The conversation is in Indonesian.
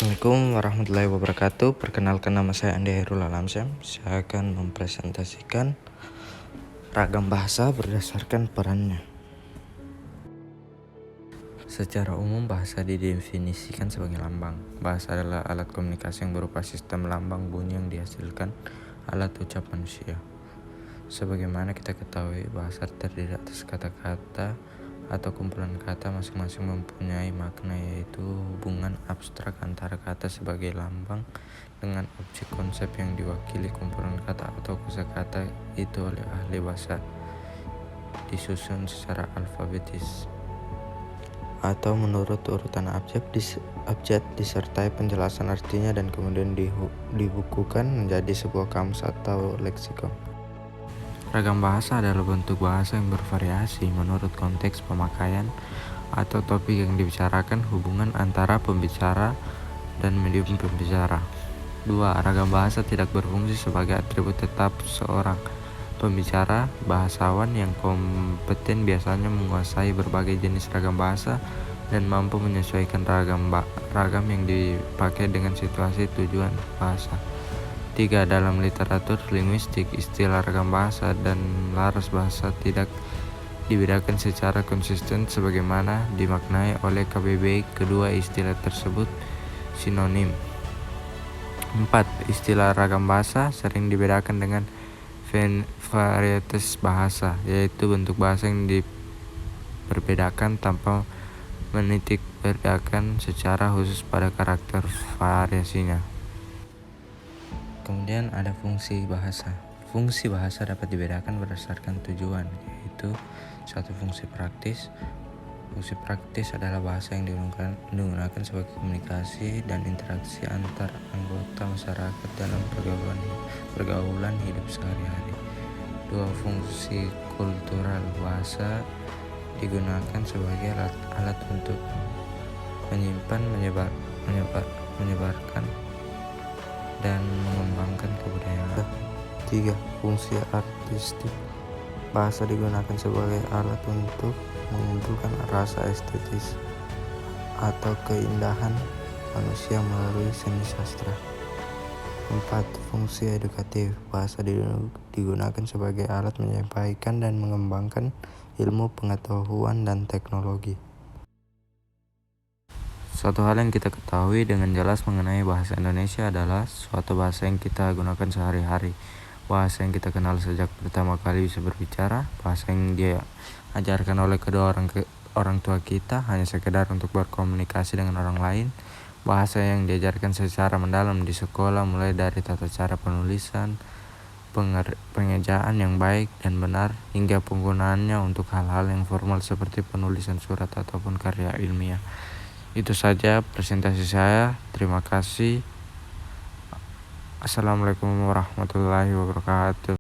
Assalamualaikum warahmatullahi wabarakatuh. Perkenalkan, nama saya Andi Hairul Alamsyam. Saya akan mempresentasikan ragam bahasa berdasarkan perannya. Secara umum, bahasa didefinisikan sebagai lambang. Bahasa adalah alat komunikasi yang berupa sistem lambang bunyi yang dihasilkan alat ucap manusia. Sebagaimana kita ketahui, bahasa terdiri atas kata-kata atau kumpulan kata, masing-masing mempunyai makna, yaitu hubungan abstrak antara kata sebagai lambang dengan objek konsep yang diwakili kumpulan kata atau kosakata itu oleh ahli bahasa, disusun secara alfabetis atau menurut urutan abjad disertai penjelasan artinya dan kemudian dibukukan menjadi sebuah kamus atau leksikon. Ragam bahasa adalah bentuk bahasa yang bervariasi menurut konteks pemakaian atau topik yang dibicarakan, hubungan antara pembicara dan medium pembicara. 2. Ragam bahasa tidak berfungsi sebagai atribut tetap seorang pembicara. Bahasawan yang kompeten biasanya menguasai berbagai jenis ragam bahasa dan mampu menyesuaikan ragam yang dipakai dengan situasi tujuan bahasa. 3. Dalam literatur linguistik, istilah ragam bahasa dan laras bahasa tidak dibedakan secara konsisten sebagaimana dimaknai oleh KBBI. Kedua istilah tersebut sinonim. 4. Istilah ragam bahasa sering dibedakan dengan varietas bahasa, yaitu bentuk bahasa yang diperbedakan tanpa menitik bedakan secara khusus pada karakter variasinya. Kemudian ada fungsi bahasa. Fungsi bahasa dapat dibedakan berdasarkan tujuan, yaitu satu, fungsi praktis. Fungsi praktis adalah bahasa yang digunakan sebagai komunikasi dan interaksi antar anggota masyarakat dalam pergaulan hidup sehari-hari. 2. Fungsi kultural. Bahasa digunakan sebagai alat untuk menyimpan, menyebarkan dan mengembangkan kebudayaan. 3. Fungsi artistik. Bahasa digunakan sebagai alat untuk mengumpulkan rasa estetis atau keindahan manusia melalui seni sastra. 4. Fungsi edukatif. Bahasa digunakan sebagai alat menyampaikan dan mengembangkan ilmu pengetahuan dan teknologi. Suatu hal yang kita ketahui dengan jelas mengenai bahasa Indonesia adalah suatu bahasa yang kita gunakan sehari-hari. Bahasa yang kita kenal sejak pertama kali bisa berbicara. Bahasa yang dia ajarkan oleh kedua orang tua kita hanya sekedar untuk berkomunikasi dengan orang lain. Bahasa yang diajarkan secara mendalam di sekolah, mulai dari tata cara penulisan, pengejaan yang baik dan benar, hingga penggunaannya untuk hal-hal yang formal seperti penulisan surat ataupun karya ilmiah. Itu saja presentasi saya. Terima kasih. Assalamualaikum warahmatullahi wabarakatuh.